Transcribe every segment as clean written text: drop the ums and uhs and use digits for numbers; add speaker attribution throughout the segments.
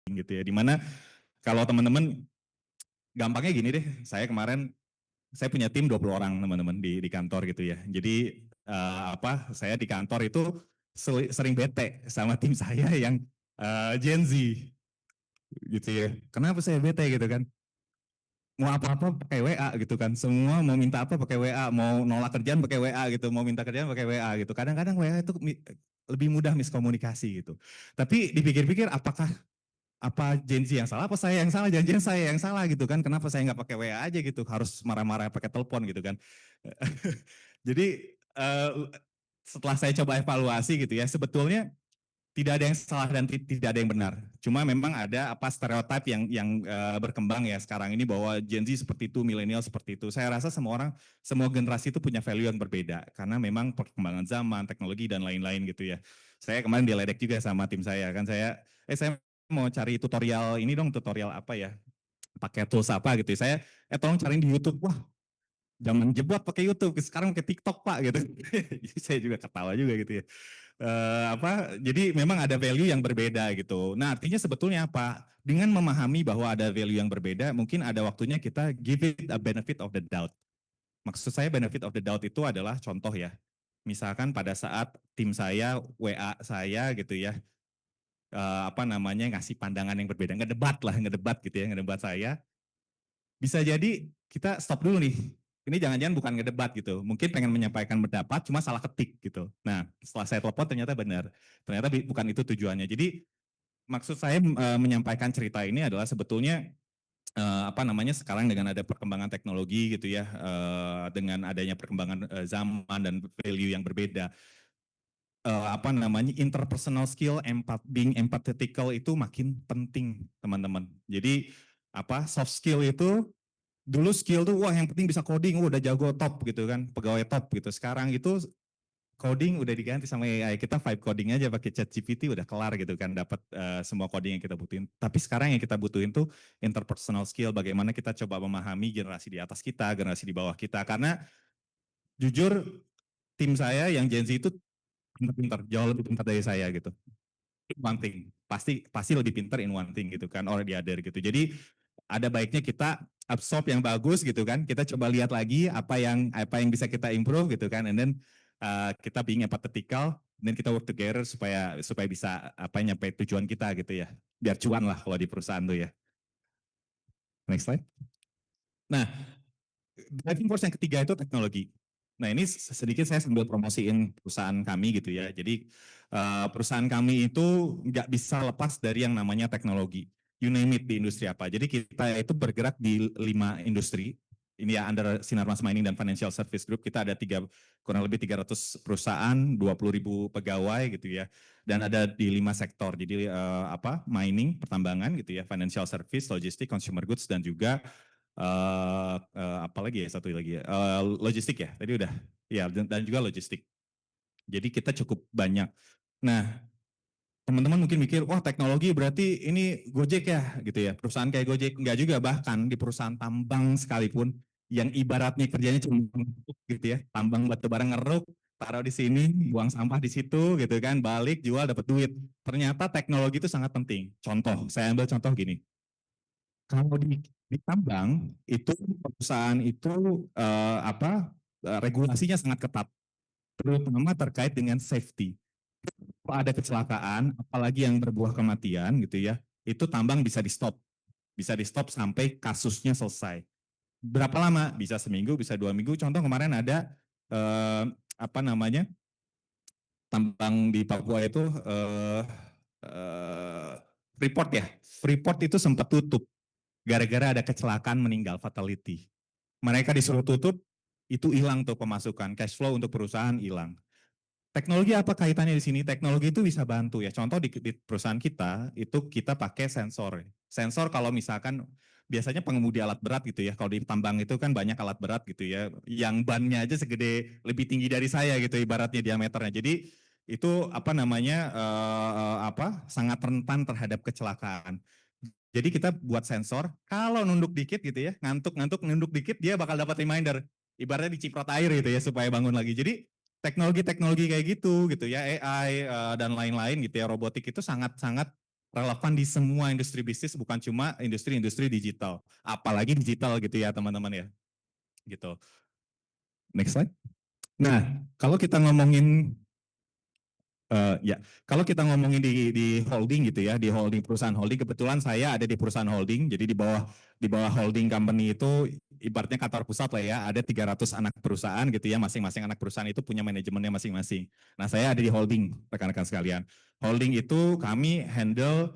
Speaker 1: gitu ya. Dimana kalau teman-teman gampangnya gini deh, saya punya tim 20 orang teman-teman di kantor gitu ya. Jadi saya di kantor itu sering bete sama tim saya yang Gen Z gitu ya. Kenapa saya bete gitu kan? Mau apa-apa pakai WA gitu kan. Semua mau minta apa pakai WA, mau nolak kerjaan pakai WA gitu, mau minta kerjaan pakai WA gitu. Kadang-kadang WA itu lebih mudah miskomunikasi gitu. Tapi dipikir-pikir apa Gen Z yang salah, apa saya yang salah, janjian saya yang salah gitu kan, kenapa saya nggak pakai WA aja gitu, harus marah-marah pakai telepon gitu kan. Jadi setelah saya coba evaluasi gitu ya, sebetulnya tidak ada yang salah dan tidak ada yang benar. Cuma memang ada apa stereotip yang berkembang ya sekarang ini bahwa Gen Z seperti itu, milenial seperti itu. Saya rasa semua generasi itu punya value yang berbeda karena memang perkembangan zaman, teknologi dan lain-lain gitu ya. Saya kemarin diledek juga sama tim saya kan saya mau cari tutorial ini dong, tutorial apa ya? Pakai tools apa gitu. Saya tolong cariin di YouTube. Wah, zaman jebot pakai YouTube, sekarang pakai TikTok Pak gitu. Jadi saya juga ketawa juga gitu ya. Jadi memang ada value yang berbeda gitu. Nah, artinya sebetulnya apa? Dengan memahami bahwa ada value yang berbeda, mungkin ada waktunya kita give it a benefit of the doubt. Maksud saya benefit of the doubt itu adalah contoh ya. Misalkan pada saat tim saya, WA saya gitu ya, ngasih pandangan yang berbeda, ngedebat gitu ya, ngedebat saya, bisa jadi kita stop dulu nih. Ini jangan-jangan bukan ngedebat gitu. Mungkin pengen menyampaikan pendapat, cuma salah ketik gitu. Nah, setelah saya telepon ternyata benar. Ternyata bukan itu tujuannya. Jadi maksud saya menyampaikan cerita ini adalah sebetulnya sekarang dengan ada perkembangan teknologi gitu ya, dengan adanya perkembangan zaman dan value yang berbeda, interpersonal skill, being empathetical itu makin penting teman-teman. Jadi soft skill itu dulu skill tuh wah yang penting bisa coding, udah jago top gitu kan, pegawai top gitu. Sekarang itu coding udah diganti sama AI, kita vibe coding aja pakai ChatGPT udah kelar gitu kan, dapat semua coding yang kita butuhin. Tapi sekarang yang kita butuhin tuh interpersonal skill, bagaimana kita coba memahami generasi di atas kita, generasi di bawah kita. Karena jujur tim saya yang Gen Z itu pintar-pintar, jauh lebih pintar dari saya gitu. One thing, pasti lebih pintar in one thing gitu kan, or the other gitu. Jadi ada baiknya kita absorb yang bagus gitu kan, kita coba lihat lagi apa yang bisa kita improve gitu kan, and then kita being empathetical, dan kita work together supaya bisa nyampe tujuan kita gitu ya, biar cuan lah kalau di perusahaan tuh ya. Next slide. Nah, driving force yang ketiga itu teknologi. Nah ini sedikit saya sambil promosiin perusahaan kami gitu ya. Jadi perusahaan kami itu nggak bisa lepas dari yang namanya teknologi. You name it di industri apa. Jadi kita itu bergerak di 5 industri. Ini ya under Sinarmas Mining dan Financial Service Group, kita ada kurang lebih 300 perusahaan, 20.000 pegawai gitu ya. Dan ada di 5 sektor. Jadi mining, pertambangan gitu ya, financial service, logistik, consumer goods, dan juga apa lagi ya, satu lagi ya, logistik ya, tadi udah, ya dan juga logistik. Jadi kita cukup banyak. Nah, teman-teman mungkin mikir, wah teknologi berarti ini Gojek ya, gitu ya. Perusahaan kayak Gojek, enggak juga, bahkan di perusahaan tambang sekalipun, yang ibaratnya kerjanya cuma gitu ya, tambang batu bara ngeruk, taruh di sini, buang sampah di situ, gitu kan, balik, jual, dapat duit. Ternyata teknologi itu sangat penting. Contoh, saya ambil contoh gini, kalau di tambang itu perusahaan itu regulasinya sangat ketat, terutama terkait dengan safety. Kalau ada kecelakaan, apalagi yang berbuah kematian gitu ya, itu tambang bisa di stop sampai kasusnya selesai. Berapa lama? Bisa seminggu, bisa 2 minggu. Contoh kemarin ada eh, apa namanya tambang di Papua itu eh, Freeport ya, Freeport itu sempat tutup gara-gara ada kecelakaan meninggal, fatality. Mereka disuruh tutup, itu hilang tuh pemasukan, cash flow untuk perusahaan hilang. Teknologi apa kaitannya di sini? Teknologi itu bisa bantu ya. Contoh di perusahaan kita, itu kita pakai sensor. Sensor kalau misalkan biasanya pengemudi alat berat gitu ya. Kalau di tambang itu kan banyak alat berat gitu ya. Yang bannya aja segede lebih tinggi dari saya gitu ibaratnya diameternya. Jadi itu sangat rentan terhadap kecelakaan. Jadi kita buat sensor, kalau nunduk dikit gitu ya, ngantuk-ngantuk nunduk dikit, dia bakal dapat reminder. Ibaratnya diciprot air gitu ya, supaya bangun lagi. Jadi teknologi-teknologi kayak gitu ya, AI dan lain-lain gitu ya, robotik itu sangat-sangat relevan di semua industri bisnis, bukan cuma industri-industri digital. Apalagi digital gitu ya teman-teman ya. Gitu. Next slide. Nah, kalau kita ngomongin ya, kalau kita ngomongin di holding gitu ya, di holding perusahaan holding, kebetulan saya ada di perusahaan holding, jadi di bawah holding company itu ibaratnya kantor pusat lah ya, ada 300 anak perusahaan gitu ya, masing-masing anak perusahaan itu punya manajemennya masing-masing. Nah, saya ada di holding, rekan-rekan sekalian. Holding itu kami handle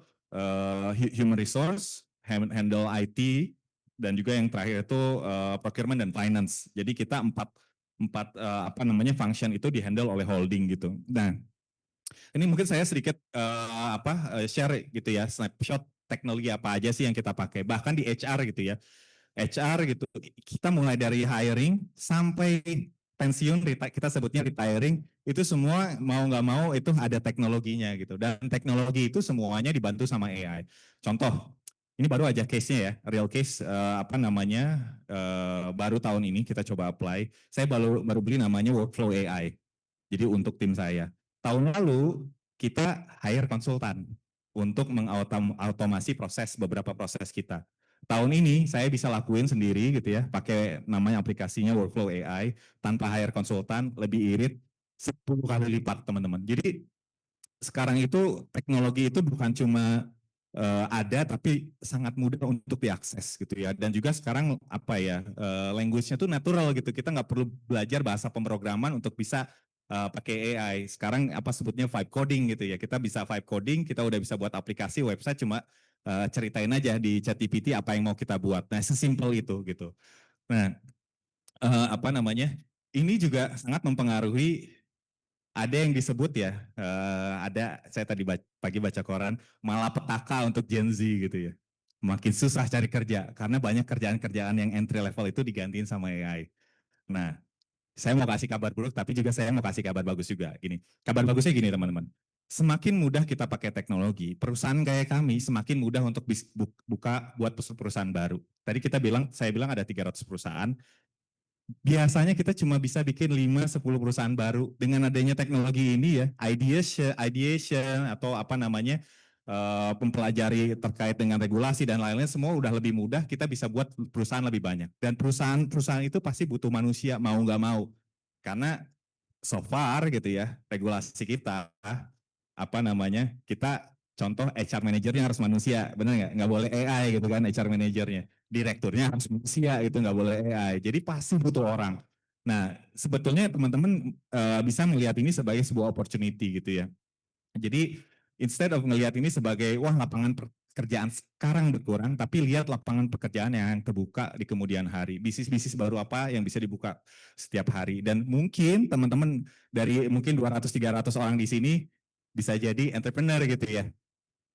Speaker 1: human resource, handle IT, dan juga yang terakhir itu procurement dan finance. Jadi kita empat empat apa namanya function itu dihandle oleh holding gitu. Nah, ini mungkin saya sedikit share gitu ya, snapshot teknologi apa aja sih yang kita pakai. Bahkan di HR gitu ya. HR gitu, kita mulai dari hiring sampai pensiun, kita sebutnya retiring, itu semua mau nggak mau itu ada teknologinya gitu. Dan teknologi itu semuanya dibantu sama AI. Contoh, ini baru aja case-nya ya, real case baru tahun ini kita coba apply. Saya baru beli namanya Workflow AI. Jadi untuk tim saya. Tahun lalu kita hire konsultan untuk mengautomasi beberapa proses kita. Tahun ini saya bisa lakuin sendiri gitu ya, pakai namanya aplikasinya Workflow AI, tanpa hire konsultan, lebih irit 10 kali lipat teman-teman. Jadi sekarang itu teknologi itu bukan cuma ada tapi sangat mudah untuk diakses gitu ya, dan juga sekarang apa ya, language-nya tuh natural gitu, kita nggak perlu belajar bahasa pemrograman untuk bisa pakai AI. Sekarang apa sebutnya vibe coding gitu ya, kita bisa vibe coding, kita udah bisa buat aplikasi website, cuma ceritain aja di ChatGPT apa yang mau kita buat. Nah, sesimpel itu gitu. Nah, apa namanya, ini juga sangat mempengaruhi, ada yang disebut ya, ada, saya tadi pagi baca koran, malah petaka untuk Gen Z gitu ya. Makin susah cari kerja, karena banyak kerjaan-kerjaan yang entry level itu digantiin sama AI. Nah, saya mau kasih kabar buruk, tapi juga saya mau kasih kabar bagus juga. Gini, kabar bagusnya gini teman-teman. Semakin mudah kita pakai teknologi, perusahaan kayak kami semakin mudah untuk buka buat perusahaan baru. Tadi saya bilang ada 300 perusahaan, biasanya kita cuma bisa bikin 5-10 perusahaan baru. Dengan adanya teknologi ini ya, ideation atau apa namanya, mempelajari terkait dengan regulasi dan lain-lain, semua udah lebih mudah, kita bisa buat perusahaan lebih banyak. Dan perusahaan itu pasti butuh manusia, mau nggak mau. Karena so far gitu ya, regulasi kita, apa namanya, kita contoh HR manajernya harus manusia, benar nggak? Nggak boleh AI gitu kan HR manajernya. Direkturnya harus manusia gitu, nggak boleh AI. Jadi pasti butuh orang. Nah, sebetulnya teman-teman bisa melihat ini sebagai sebuah opportunity gitu ya. Jadi instead of melihat ini sebagai wah lapangan pekerjaan sekarang berkurang, tapi lihat lapangan pekerjaan yang terbuka di kemudian hari. Bisnis-bisnis baru apa yang bisa dibuka setiap hari. Dan mungkin teman-teman dari mungkin 200-300 orang di sini bisa jadi entrepreneur gitu ya.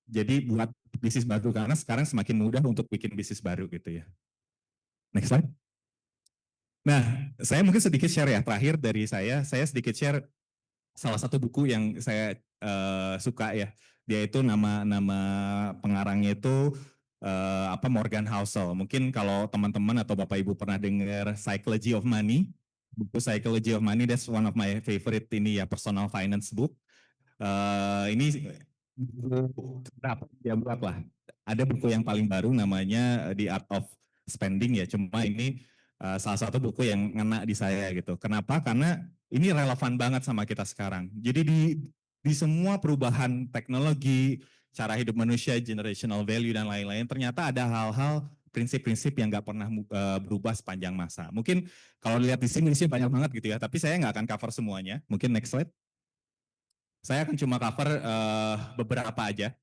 Speaker 1: Jadi buat bisnis baru, karena sekarang semakin mudah untuk bikin bisnis baru gitu ya. Next slide. Nah, saya mungkin sedikit share ya, terakhir dari saya sedikit share salah satu buku yang saya suka ya. Dia itu nama pengarangnya itu Morgan Housel. Mungkin kalau teman-teman atau Bapak Ibu pernah dengar Psychology of Money, buku Psychology of Money, that's one of my favorite ini ya, personal finance book. Ini berapa dia buat lah. Ada buku yang paling baru namanya The Art of Spending ya. Cuma ini salah satu buku yang ngena di saya gitu. Kenapa? Karena ini relevan banget sama kita sekarang. Jadi di semua perubahan teknologi, cara hidup manusia, generational value dan lain-lain, ternyata ada hal-hal prinsip-prinsip yang nggak pernah berubah sepanjang masa. Mungkin kalau lihat di sini banyak banget gitu ya, tapi saya nggak akan cover semuanya. Mungkin next slide. Saya akan cuma cover beberapa aja.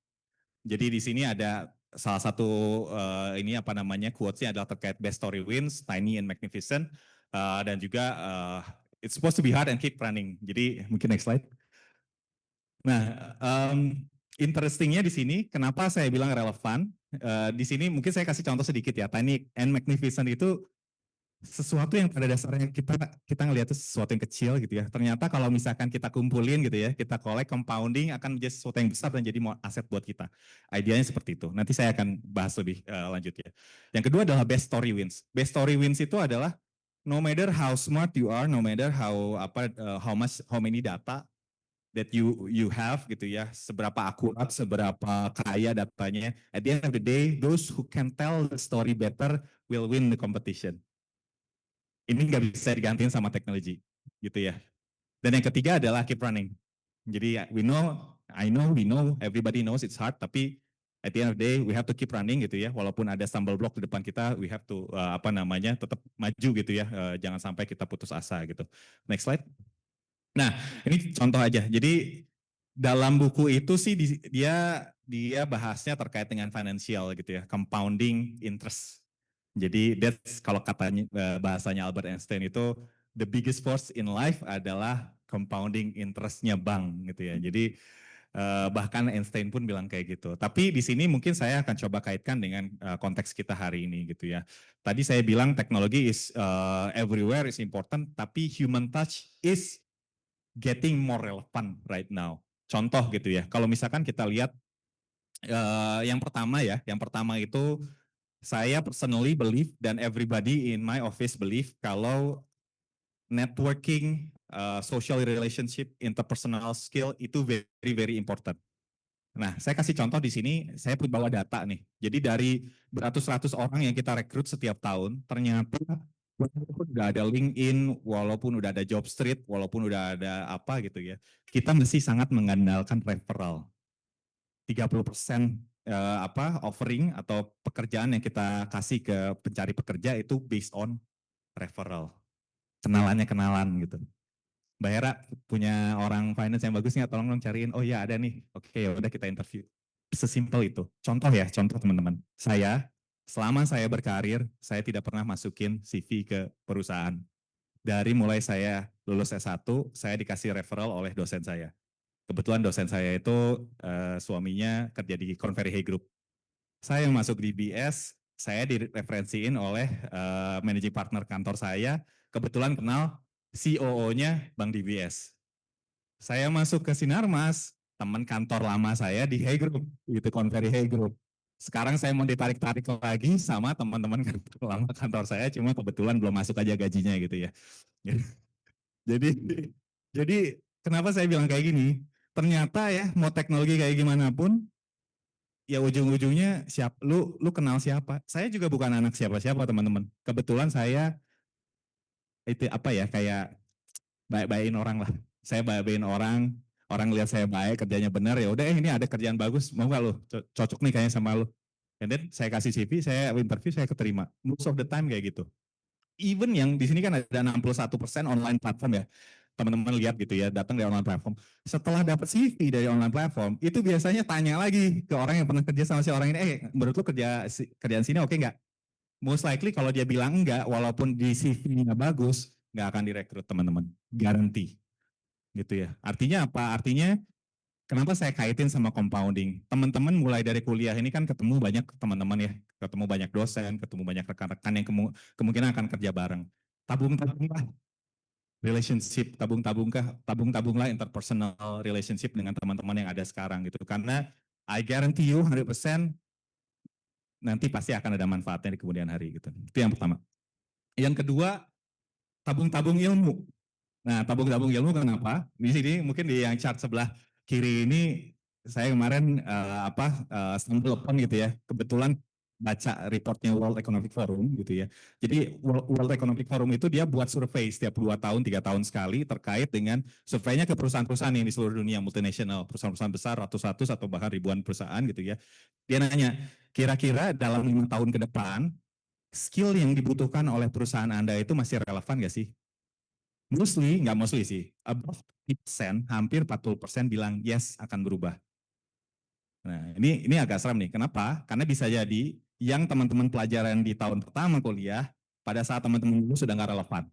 Speaker 1: Jadi di sini ada salah satu ini apa namanya, quotes-nya adalah terkait best story wins, tiny and magnificent, dan juga it's supposed to be hard and keep running. Jadi mungkin next slide. Nah, interestingnya di sini, kenapa saya bilang relevan? Di sini mungkin saya kasih contoh sedikit ya. Tiny and magnificent itu sesuatu yang pada dasarnya kita ngelihat itu sesuatu yang kecil gitu ya. Ternyata kalau misalkan kita kumpulin gitu ya, kita collect, compounding akan menjadi sesuatu yang besar dan jadi aset buat kita. Ideanya seperti itu. Nanti saya akan bahas lebih lanjut ya. Yang kedua adalah best story wins. Best story wins itu adalah no matter how smart you are, no matter how many data, that you have gitu ya, seberapa akurat, seberapa kaya datanya. At the end of the day, those who can tell the story better will win the competition. Ini nggak bisa digantiin sama teknologi, gitu ya. Dan yang ketiga adalah keep running. Jadi we know, everybody knows it's hard, tapi at the end of the day we have to keep running gitu ya. Walaupun ada stumble block di depan kita, we have to tetap maju gitu ya. Jangan sampai kita putus asa gitu. Next slide. Nah, ini contoh aja. Jadi dalam buku itu sih dia bahasnya terkait dengan financial gitu ya, compounding interest. Jadi that's kalau katanya bahasanya Albert Einstein itu the biggest force in life adalah compounding interestnya bank gitu ya. Jadi bahkan Einstein pun bilang kayak gitu. Tapi di sini mungkin saya akan coba kaitkan dengan konteks kita hari ini gitu ya. Tadi saya bilang teknologi is everywhere is important, tapi human touch is getting more relevant right now. Contoh gitu ya, kalau misalkan kita lihat yang pertama itu saya personally believe dan everybody in my office believe kalau networking, social relationship, interpersonal skill itu very very important. Nah, saya kasih contoh di sini, saya pun bawa data nih. Jadi dari beratus-ratus orang yang kita rekrut setiap tahun, ternyata walaupun udah ada LinkedIn, walaupun udah ada Jobstreet, walaupun udah ada apa gitu ya, kita masih sangat mengandalkan referral. 30% offering atau pekerjaan yang kita kasih ke pencari pekerja itu based on referral. Kenalannya kenalan gitu. Mbak Hera punya orang finance yang bagus nggak? Tolong dong cariin. Oh iya ada nih. Oke ya udah kita interview. Sesimpel itu. Contoh ya, contoh teman-teman. Selama saya berkarir, saya tidak pernah masukin CV ke perusahaan. Dari mulai saya lulus S1, saya dikasih referral oleh dosen saya. Kebetulan dosen saya itu suaminya kerja di Convery Hay Group. Saya yang masuk di BS, saya direferensiin oleh managing partner kantor saya, kebetulan kenal COO-nya Bank DBS. Saya masuk ke Sinarmas, teman kantor lama saya di Hay Group, gitu Convery Hay Group. Sekarang saya mau ditarik-tarik lagi sama teman-teman kantor lama kantor saya, cuma kebetulan belum masuk aja gajinya gitu ya. Jadi jadi kenapa saya bilang kayak gini? Ternyata ya mau teknologi kayak gimana pun, ya ujung-ujungnya lu kenal siapa? Saya juga bukan anak siapa-siapa teman-teman. Kebetulan saya itu apa ya kayak baik-baikin orang lah. Saya baik-baikin orang, orang lihat saya baik, kerjanya benar ya udah ini ada kerjaan bagus, mau nggak lu? Cocok nih kayaknya sama lu. And then saya kasih CV, saya interview, saya keterima. Most of the time kayak gitu. Even yang di sini kan ada 61% online platform ya. Teman-teman lihat gitu ya, datang dari online platform. Setelah dapat CV dari online platform, itu biasanya tanya lagi ke orang yang pernah kerja sama si orang ini, menurut lu kerjaan sini oke nggak? Most likely kalau dia bilang enggak, walaupun di CV-nya bagus, nggak akan direkrut teman-teman. Garanti. Gitu ya. Artinya apa? Artinya kenapa saya kaitin sama compounding? Teman-teman mulai dari kuliah ini kan ketemu banyak teman-teman ya, ketemu banyak dosen, ketemu banyak rekan-rekan yang kemungkinan akan kerja bareng. Tabung-tabunglah relationship, tabung-tabunglah interpersonal relationship dengan teman-teman yang ada sekarang gitu. Karena I guarantee you 100% nanti pasti akan ada manfaatnya di kemudian hari gitu. Itu yang pertama. Yang kedua, tabung-tabung ilmu. Nah, tabung-tabung ilmu kenapa? Di sini mungkin di yang chart sebelah kiri ini saya kemarin stumble upon gitu ya. Kebetulan baca reportnya World Economic Forum gitu ya. Jadi World Economic Forum itu dia buat survei setiap 2 tahun, 3 tahun sekali terkait dengan surveinya ke perusahaan-perusahaan yang di seluruh dunia multinasional, perusahaan-perusahaan besar ratus-ratus atau bahkan ribuan perusahaan gitu ya. Dia nanya, kira-kira dalam 5 tahun ke depan skill yang dibutuhkan oleh perusahaan Anda itu masih relevan nggak sih? Nggak mostly sih, above 50%, hampir 40% bilang yes akan berubah. Nah, ini agak serem nih. Kenapa? Karena bisa jadi yang teman-teman pelajaran di tahun pertama kuliah, pada saat teman-teman lulus sudah nggak relevan.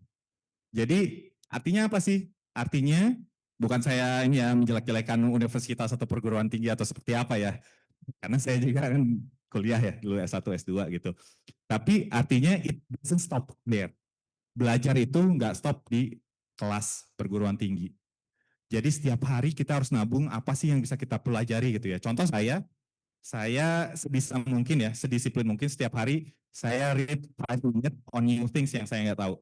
Speaker 1: Jadi artinya apa sih? Artinya bukan saya ini ya menjelek-jelekan universitas atau perguruan tinggi atau seperti apa ya. Karena saya juga kan kuliah ya, dulu S1, S2 gitu. Tapi artinya it doesn't stop there. Belajar itu nggak stop di kelas perguruan tinggi. Jadi setiap hari kita harus nabung apa sih yang bisa kita pelajari gitu ya. Contoh saya sebisa mungkin ya, sedisiplin mungkin setiap hari saya read 5 minutes on new things yang saya nggak tahu.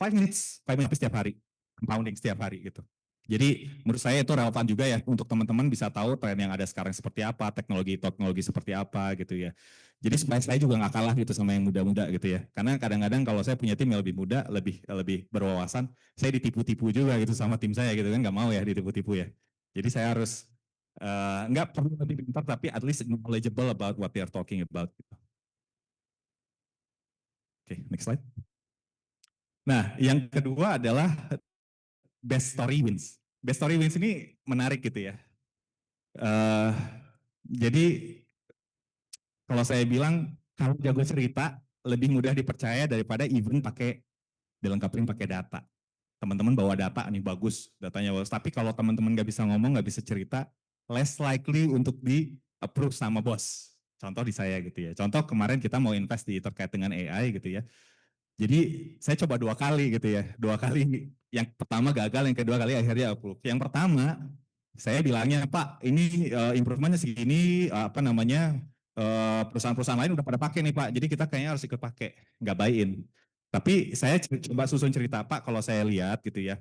Speaker 1: 5 minutes setiap hari, compounding setiap hari gitu. Jadi menurut saya itu relevan juga ya untuk teman-teman bisa tahu tren yang ada sekarang seperti apa, teknologi-teknologi seperti apa gitu ya. Jadi supaya saya juga nggak kalah gitu sama yang muda-muda gitu ya. Karena kadang-kadang kalau saya punya tim yang lebih muda, lebih lebih berwawasan, saya ditipu-tipu juga gitu sama tim saya gitu kan, nggak mau ya ditipu-tipu ya. Jadi saya harus nggak perlu lebih pintar tapi at least knowledgeable about what they are talking about. Gitu. Oke, next slide. Nah, yang kedua adalah best story wins. Best story wins ini menarik gitu ya. Uh, jadi kalau saya bilang kalau jago cerita lebih mudah dipercaya daripada even pakai dilengkapin pakai data. Teman-teman bawa data nih bagus, datanya bagus. Tapi kalau teman-teman nggak bisa ngomong, nggak bisa cerita, less likely untuk di approve sama bos. Contoh di saya gitu ya. Contoh kemarin kita mau invest di terkait dengan AI gitu ya. Jadi saya coba 2 kali gitu ya, 2 kali. Yang pertama gagal, yang kedua kali akhirnya approve. Yang pertama saya bilangnya Pak, ini improvementnya segini, apa namanya perusahaan-perusahaan lain udah pada pakai nih Pak. Jadi kita kayaknya harus ikut pakai, nggak buy-in. Tapi saya coba susun cerita Pak, kalau saya lihat gitu ya,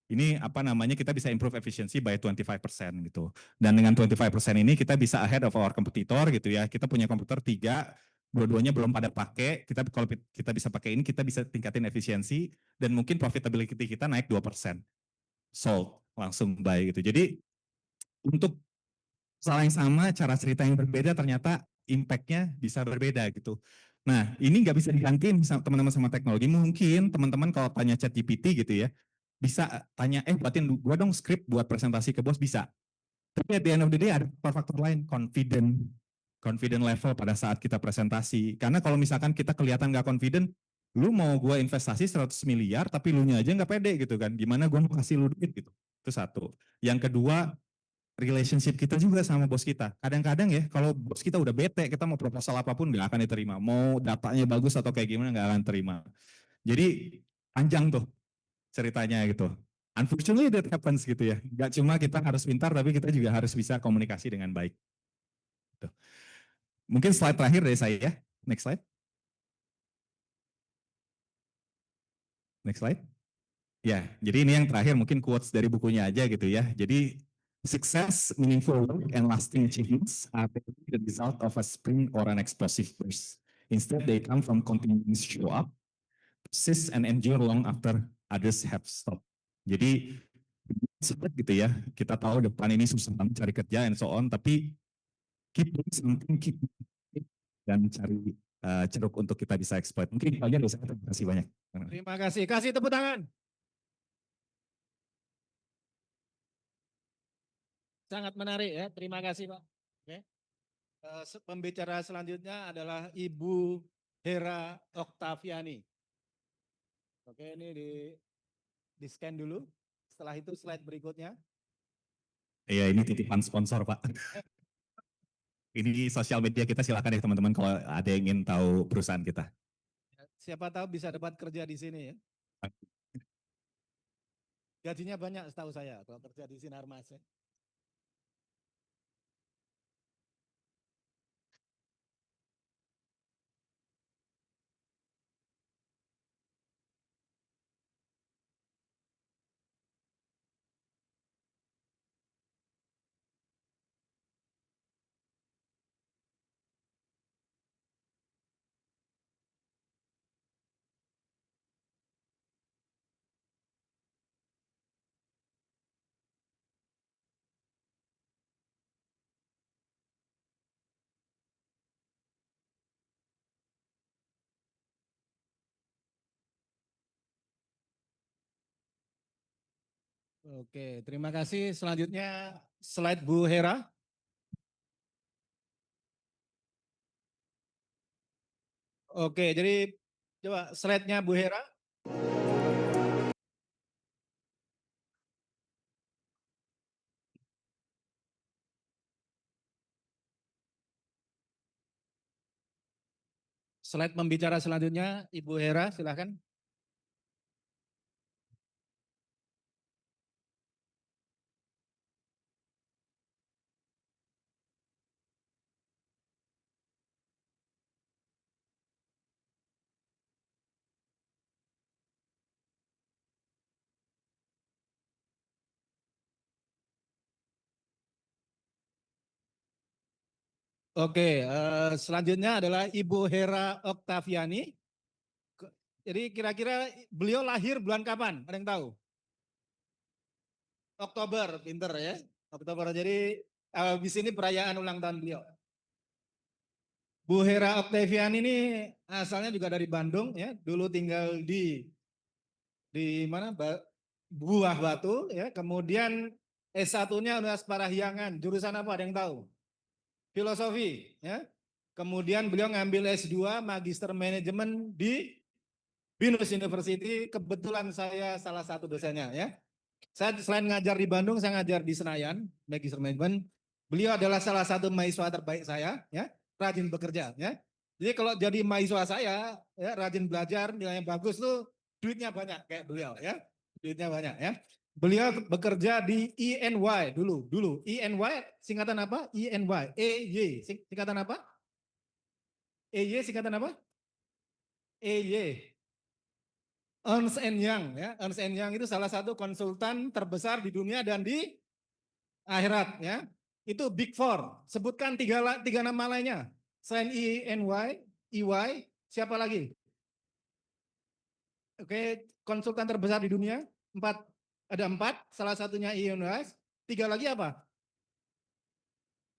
Speaker 1: ini apa namanya kita bisa improve efficiency by 25% gitu. Dan dengan 25% ini kita bisa ahead of our competitor gitu ya. Kita punya komputer 3, dua-duanya belum pada pakai. Kita kalau kita bisa pakai ini kita bisa tingkatin efisiensi dan mungkin profitability kita naik 2%. Sold, langsung buy gitu. Jadi untuk salah yang sama, cara cerita yang berbeda ternyata impact-nya bisa berbeda gitu. Nah, ini nggak bisa digantiin teman-teman sama teknologi. Mungkin teman-teman kalau tanya chat GPT gitu ya, bisa tanya, buatin gua dong script buat presentasi ke bos, bisa. Tapi at the end of the day ada faktor lain, confident level pada saat kita presentasi. Karena kalau misalkan kita kelihatan nggak confident, lu mau gua investasi 100 miliar, tapi lu nya aja nggak pede gitu kan. Gimana gua mau kasih lu duit gitu. Itu satu. Yang kedua, relationship kita juga sama bos kita. Kadang-kadang ya, kalau bos kita udah bete, kita mau proposal apapun nggak akan diterima. Mau datanya bagus atau kayak gimana nggak akan terima. Jadi panjang tuh ceritanya gitu. Unfortunately that happens gitu ya. Gak cuma kita harus pintar, tapi kita juga harus bisa komunikasi dengan baik. Gitu. Mungkin slide terakhir dari saya ya. Next slide. Next slide. Ya, jadi ini yang terakhir mungkin quotes dari bukunya aja gitu ya. Jadi success, meaningful work, and lasting achievements are the result of a sprint or an explosive burst. Instead, they come from continuing to show up, persist, and endure long after others have stopped. Jadi sempat gitu ya, kita tahu depan ini susah banget cari kerja and so on, tapi keep doing something, keep dan cari ceruk untuk kita bisa exploit. Mungkin itu aja dari saya. Terima kasih banyak.
Speaker 2: Terima kasih. Kasih tepuk tangan. Sangat menarik ya. Terima kasih Pak. Oke. Pembicara selanjutnya adalah Ibu Hera Oktaviani. Oke, ini di scan dulu. Setelah itu slide berikutnya.
Speaker 1: Iya, ini titipan sponsor Pak. Ini sosial media kita, silakan ya teman-teman kalau ada yang ingin tahu perusahaan kita.
Speaker 2: Siapa tahu bisa dapat kerja di sini ya. Gajinya banyak setahu saya kalau kerja di Sinarmas ya. Oke, terima kasih. Selanjutnya slide Bu Hera. Oke, jadi coba slide-nya Bu Hera. Slide pembicara selanjutnya Ibu Hera, silakan. Oke, selanjutnya adalah Ibu Hera Oktaviani. Jadi kira-kira beliau lahir bulan kapan? Ada yang tahu? Oktober, pinter ya. Oktober. Jadi di sini perayaan ulang tahun beliau. Bu Hera Oktaviani ini asalnya juga dari Bandung ya. Dulu tinggal di mana? Buah Batu ya. Kemudian S1-nya Universitas Parahyangan. Jurusan apa? Ada yang tahu? Filosofi ya. Kemudian beliau ngambil S2 Magister Manajemen di Binus University. Kebetulan saya salah satu dosennya ya. Saya selain ngajar di Bandung, saya ngajar di Senayan, Magister Management. Beliau adalah salah satu mahasiswa terbaik saya, ya, rajin bekerja, ya. Jadi kalau jadi mahasiswa saya, ya, rajin belajar, nilainya bagus tuh, duitnya banyak kayak beliau, ya, duitnya banyak, ya. Beliau bekerja di ENY dulu. ENY singkatan apa? ENY, EY, singkatan apa? EY singkatan apa? EY. Ernst Young, ya. Ernst Young itu salah satu konsultan terbesar di dunia dan di akhirat, ya. Itu Big Four. Sebutkan tiga nama lainnya. Selain EY, EY, siapa lagi? Oke, konsultan terbesar di dunia. Ada empat. Salah satunya EY. Tiga lagi apa?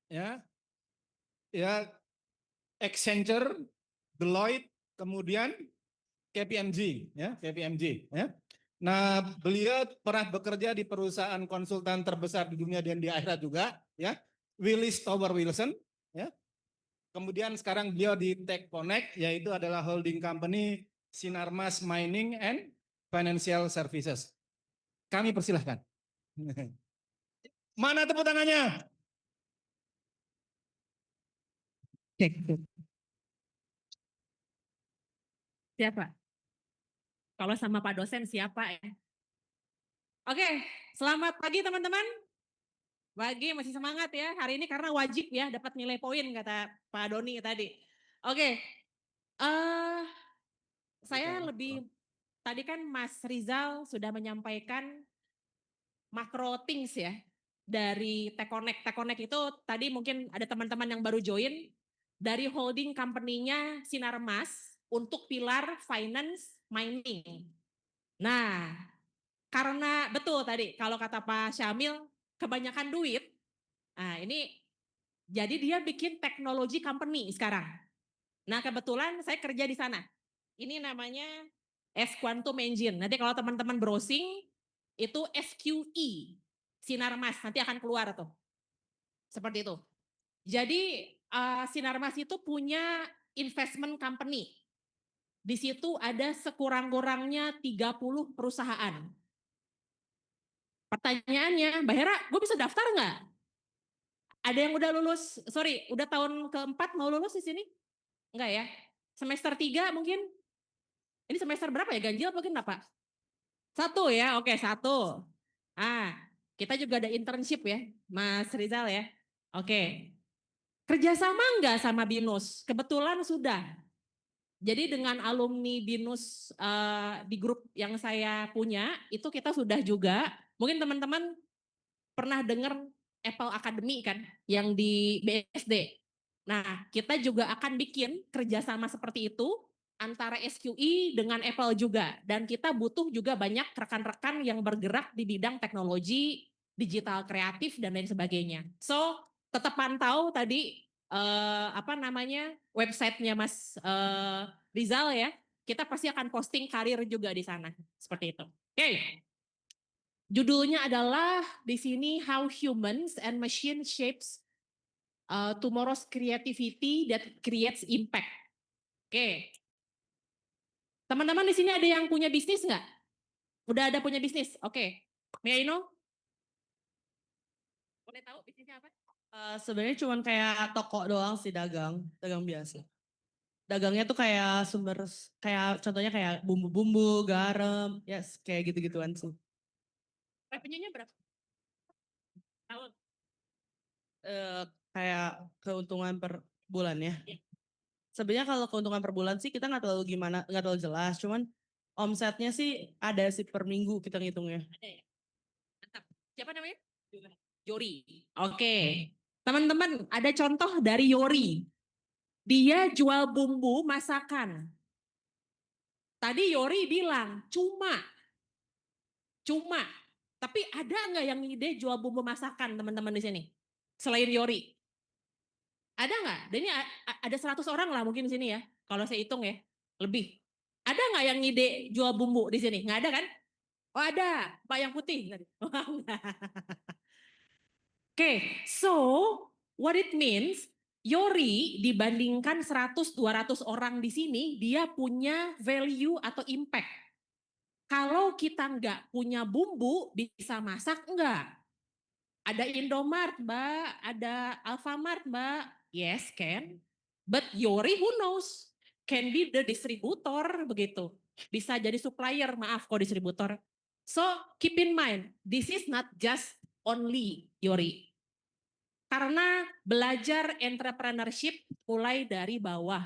Speaker 2: Ya, ya, Accenture, Deloitte, kemudian KPMG, ya, KPMG, ya. Nah, beliau pernah bekerja di perusahaan konsultan terbesar di dunia dan di akhirat juga, ya. Willis Tower Wilson, ya. Kemudian sekarang beliau di Tech Connect, yaitu adalah holding company Sinarmas Mining and Financial Services. Kami persilahkan. Mana tepuk tangannya?
Speaker 3: Cek, cek. Siapa? Kalau sama Pak dosen siapa ya? Oke, selamat pagi teman-teman. Pagi masih semangat ya hari ini karena wajib ya dapat nilai poin kata Pak Doni tadi. Oke, saya lebih tadi kan Mas Rizal sudah menyampaikan macro things ya dari Tekonek. Tekonek itu tadi mungkin ada teman-teman yang baru join dari holding company-nya Sinarmas untuk pilar finance mining. Nah, karena betul tadi kalau kata Pak Syamil kebanyakan duit. Nah, ini jadi dia bikin teknologi company sekarang. Nah, kebetulan saya kerja di sana. Ini namanya S Quantum Engine. Nanti kalau teman-teman browsing itu SQE Sinarmas nanti akan keluar tuh. Seperti itu. Jadi Sinarmas itu punya investment company. Di situ ada sekurang-kurangnya 30 perusahaan. Pertanyaannya, Mbak Hera, gue bisa daftar nggak? Ada yang udah lulus, sorry, udah tahun keempat mau lulus di sini? Enggak ya? Semester 3 mungkin? Ini semester berapa ya? Ganjil mungkin Pak? Satu ya, oke satu. Kita juga ada internship ya, Mas Rizal ya. Oke, kerjasama enggak sama BINUS? Kebetulan sudah. Jadi dengan alumni BINUS di grup yang saya punya, itu kita sudah juga, mungkin teman-teman pernah dengar Apple Academy kan, yang di BSD. Nah, kita juga akan bikin kerjasama seperti itu antara SQE dengan Apple juga. Dan kita butuh juga banyak rekan-rekan yang bergerak di bidang teknologi, digital kreatif, dan lain sebagainya. So, tetap pantau tadi websitenya Mas Rizal ya. Kita pasti akan posting karir juga di sana. Seperti itu. Oke. Judulnya adalah di sini How Humans and Machine Shapes Tomorrow's Creativity That Creates Impact. Oke. Teman-teman di sini ada yang punya bisnis nggak? Udah ada punya bisnis? Oke. May I know? Boleh tahu bisnisnya apa?
Speaker 4: Sebenarnya cuma kayak toko doang sih, dagang biasa. Dagangnya tuh kayak kayak contohnya kayak bumbu-bumbu, garam, yes, kayak gitu-gituan sih.
Speaker 3: Revenue-nya berapa? Tahun?
Speaker 4: Kayak keuntungan per bulan ya.
Speaker 3: Iya.
Speaker 4: Sebenarnya kalau keuntungan per bulan sih kita nggak terlalu jelas, cuman omsetnya sih ada sih per minggu kita ngitungnya.
Speaker 3: Ada ya? Mantap. Siapa namanya? Jori. Oke. Teman-teman, ada contoh dari Yori. Dia jual bumbu masakan. Tadi Yori bilang cuma. Tapi ada nggak yang ide jual bumbu masakan teman-teman di sini? Selain Yori. Ada nggak? Dan ini ada 100 orang lah mungkin di sini ya. Kalau saya hitung ya, lebih. Ada nggak yang ide jual bumbu di sini? Nggak ada kan? Oh ada, Pak yang putih tadi. Oh, enggak. Oke, so what it means, Yori dibandingkan 100-200 orang di sini, dia punya value atau impact. Kalau kita nggak punya bumbu, bisa masak enggak? Ada Indomart, Mbak. Ada Alfamart, Mbak. Yes, can. But Yori, who knows? Can be the distributor, begitu. Bisa jadi supplier, maaf kok distributor. So, keep in mind, this is not just only Yori. Karena belajar entrepreneurship mulai dari bawah.